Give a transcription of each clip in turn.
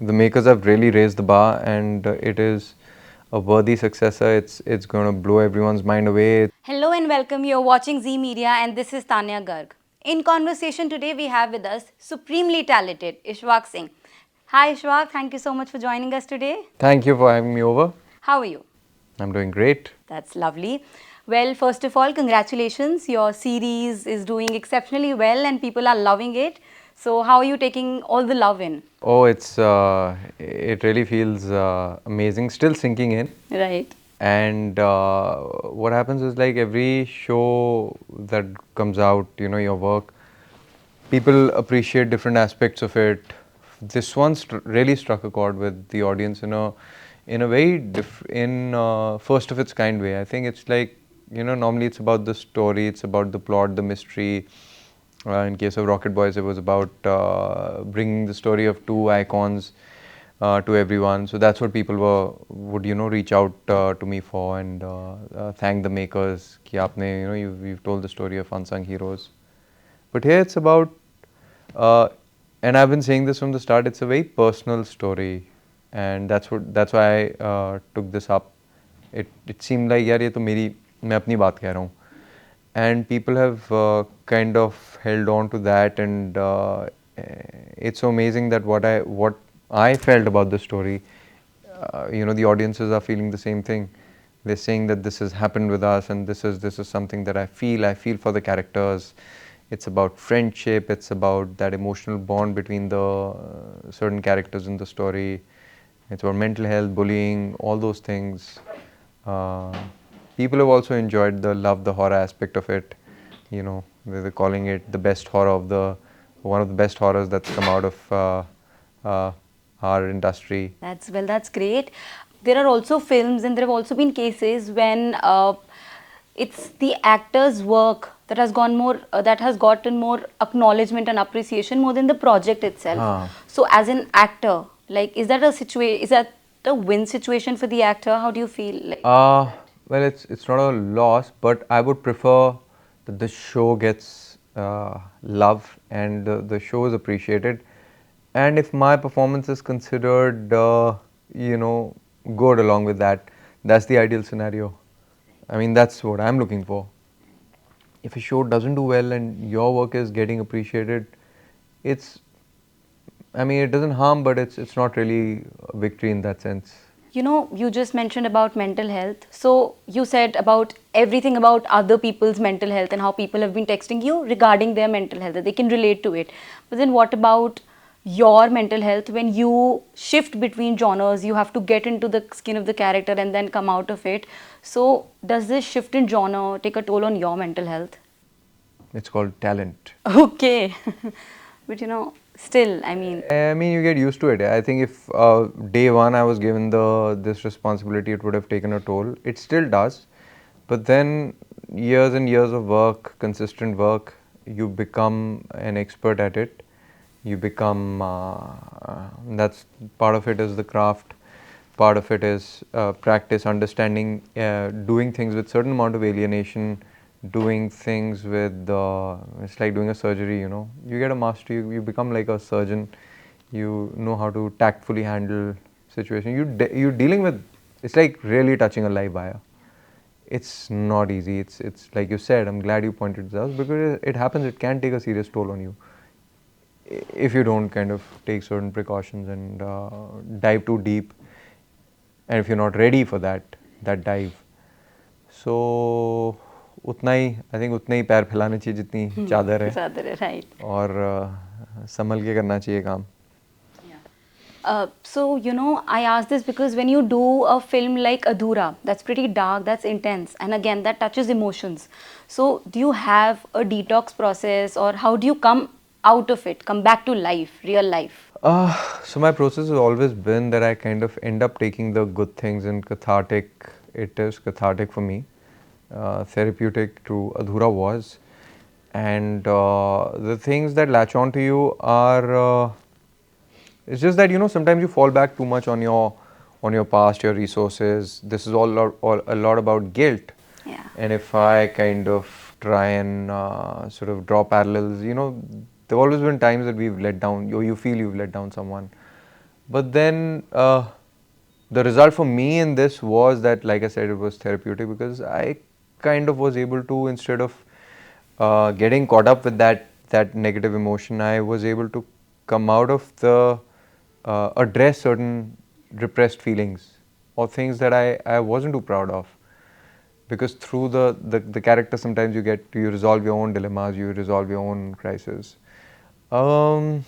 the makers have really raised the bar, and it is a worthy successor. It's going to blow everyone's mind away. Hello and welcome. You're watching Z Media and this is Tanya Garg. In conversation today, we have with us supremely talented Ishwak Singh. Hi Ishwak, thank you so much for joining us today. Thank you for having me over. How are you? I'm doing great. That's lovely. Well, first of all, congratulations. Your series is doing exceptionally well and people are loving it. So, how are you taking all the love in? Oh, it really feels amazing. Still sinking in. Right. And what happens is, like, every show that comes out, your work, people appreciate different aspects of it. This one really struck a chord with the audience in a very first of its kind way. I think it's like, normally it's about the story, it's about the plot, the mystery. In case of Rocket Boys, it was about bringing the story of two icons to everyone. So that's what people would reach out to me for, and thank the makers. Ki aapne, you've told the story of unsung heroes. But here it's about, and I've been saying this from the start. It's a very personal story, and that's why I took this up. It seemed like, यार ये तो मैं अपनी बात कह रहा हूँ, and people have kind of held on to that, and it's so amazing that what I felt about the story, the audiences are feeling the same thing. They're saying that this has happened with us, and this is something that I feel for the characters. It's about friendship, it's about that emotional bond between the certain characters in the story. It's about mental health, bullying, all those things. People have also enjoyed the horror aspect of it. They're calling it the best horror one of the best horrors that's come out of our industry. That's great. There are also films and there have also been cases when it's the actor's work that has gotten more acknowledgement and appreciation more than the project itself. So as an actor, like, is that a win situation for the actor? How do you feel? Like, well, it's not a loss, but I would prefer that the show gets love, and the show is appreciated. And if my performance is considered, good along with that, that's the ideal scenario. I mean, that's what I'm looking for. If a show doesn't do well and your work is getting appreciated, it doesn't harm, but it's not really a victory in that sense. you just mentioned about mental health. So you said about everything about other people's mental health and how people have been texting you regarding their mental health, that they can relate to it. But then what about your mental health when you shift between genres? You have to get into the skin of the character and then come out of it. So does this shift in genre take a toll on your mental health? It's called talent. Okay. But still, You get used to it. I think if day one I was given this responsibility, it would have taken a toll. It still does, but then years and years of work, consistent work, you become an expert at it. You become that's part of it is the craft. Part of it is practice, understanding, doing things with certain amount of alienation, doing things with it's like doing a surgery. You get a mastery, you become like a surgeon. You know how to tactfully handle situation. You're dealing with, it's like really touching a live wire. It's not easy. It's like you said, I'm glad you pointed this out, because it happens. It can take a serious toll on you if you don't kind of take certain precautions and dive too deep, and if you're not ready for that dive. So I think उतना ही पैर फैलाने चाहिए जितनी चादर है. चादर है, right. और संभल के करना चाहिए काम. So, I ask this because when you do a film like Adhura, that's pretty dark, that's intense, and again, that touches emotions. So, do you have a detox process, or how do you come out of it, come back to life, real life? So my process has always been that I kind of end up taking the good things and cathartic. It is cathartic for me. Therapeutic to Adhura was. And the things that latch on to you are, it's just that, sometimes you fall back too much on your past, your resources. This is all a lot about guilt. Yeah. And if I kind of try and sort of draw parallels, there have always been times that we've let down, you feel you've let down someone. But then the result for me in this was that, like I said, it was therapeutic because I kind of was able to, instead of getting caught up with that negative emotion, I was able to come out of the address certain repressed feelings or things that I wasn't too proud of. Because through the character, sometimes you resolve your own dilemmas, you resolve your own crisis. Um,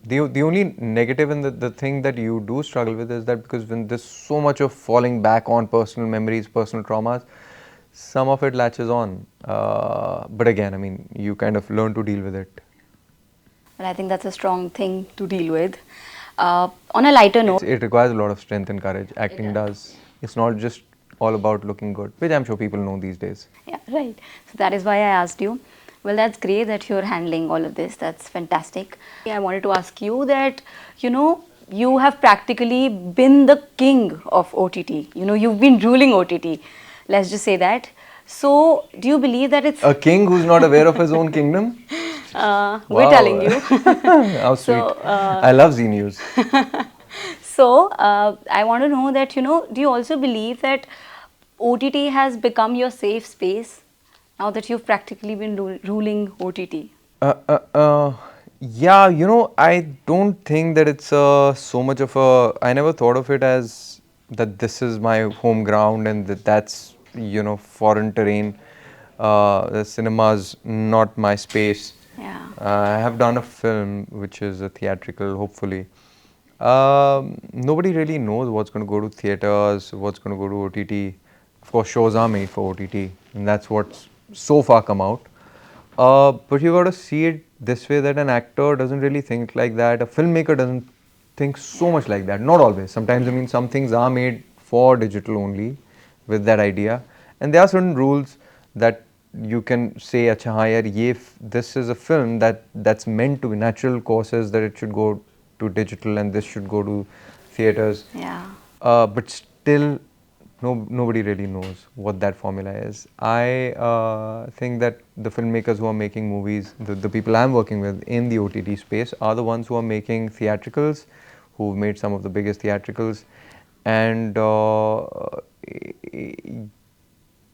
the only negative and the thing that you do struggle with is that because when there's so much of falling back on personal memories, personal traumas, some of it latches on. But again, I mean, you kind of learn to deal with it. But I think that's a strong thing to deal with. On a lighter note, It requires a lot of strength and courage. Acting does. It's not just all about looking good, which I'm sure people know these days. yeah, right. So that is why I asked you. Well, that's great that you're handling all of this. That's fantastic. I wanted to ask you that, you have practically been the king of OTT. You've been ruling OTT. Let's just say that. So, do you believe that it's A king who's not aware of his own kingdom? we're telling Wow. you. How sweet. So, I love Z News. so I want to know that, do you also believe that OTT has become your safe space now that you've practically been ruling OTT? Uh, uh, uh, yeah, I don't think that it's so much of a. I never thought of it as that this is my home ground and that's, foreign terrain. The cinema's not my space. Yeah. I have done a film which is a theatrical, hopefully. Nobody really knows what's going to go to theaters, what's going to go to OTT. Of course, shows are made for OTT, and that's what's so far come out. But you got to see it this way, that an actor doesn't really think like that. A filmmaker doesn't think so much like that. Not always. Sometimes, I mean, some things are made for digital only with that idea. And there are certain rules that you can say, acha, haan, yaar, this is a film that's meant to be natural courses, that it should go to digital and this should go to theaters. Yeah. But still, nobody really knows what that formula is. I think that the filmmakers who are making movies, the people I'm working with in the OTT space, are the ones who are making theatricals, who've made some of the biggest theatricals. And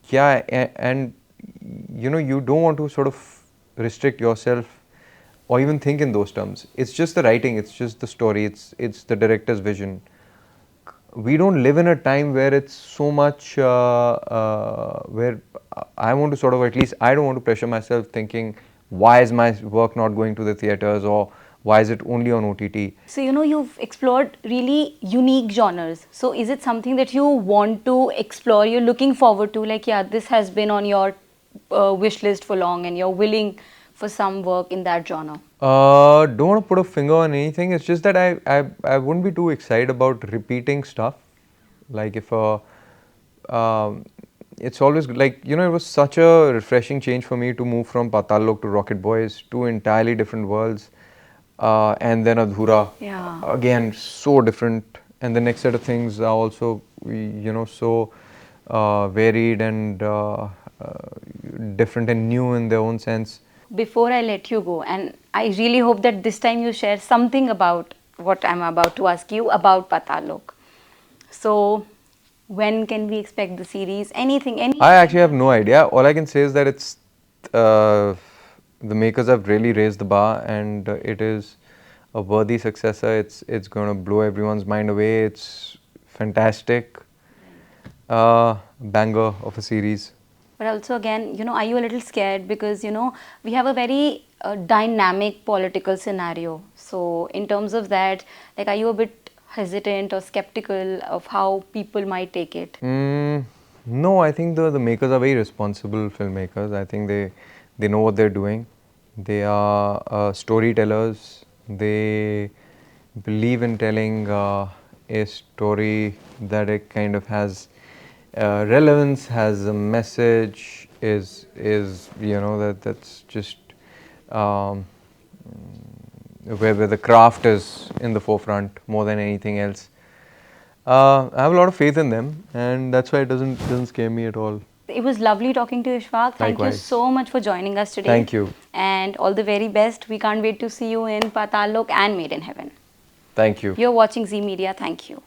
yeah, and you don't want to sort of restrict yourself or even think in those terms. It's just the writing, it's just the story, it's the director's vision. We don't live in a time where it's so much where I want to sort of, at least I don't want to pressure myself thinking, why is my work not going to the theaters, or why is it only on OTT? So, you've explored really unique genres. So, is it something that you want to explore? You're looking forward to, like, yeah, this has been on your wish list for long and you're willing for some work in that genre? Don't want to put a finger on anything. It's just that I wouldn't be too excited about repeating stuff. Like if it's always like, it was such a refreshing change for me to move from Paatal Lok to Rocket Boys, two entirely different worlds. And then Adhura, Yeah. again, so different. And the next set of things are also, so varied and different and new in their own sense. Before I let you go, and I really hope that this time you share something about what I'm about to ask you about Paatal Lok. So, when can we expect the series? Anything? I actually have no idea. All I can say is that it's the makers have really raised the bar, and it is a worthy successor. It's going to blow everyone's mind away. It's fantastic, banger of a series. But also, again, are you a little scared because we have a very dynamic political scenario. So, in terms of that, like, are you a bit hesitant or skeptical of how people might take it? No, I think the makers are very responsible filmmakers. I think they know what they're doing. They are storytellers. They believe in telling a story that it kind of has relevance, has a message, is that's just um, where the craft is in the forefront more than anything else. I have a lot of faith in them, and that's why it doesn't scare me at all. It was lovely talking to you, Ishwak. Thank you Likewise. so much for joining us today. Thank you. And all the very best. We can't wait to see you in Paatal Lok and Made in Heaven. Thank you. You're watching Z Media. Thank you.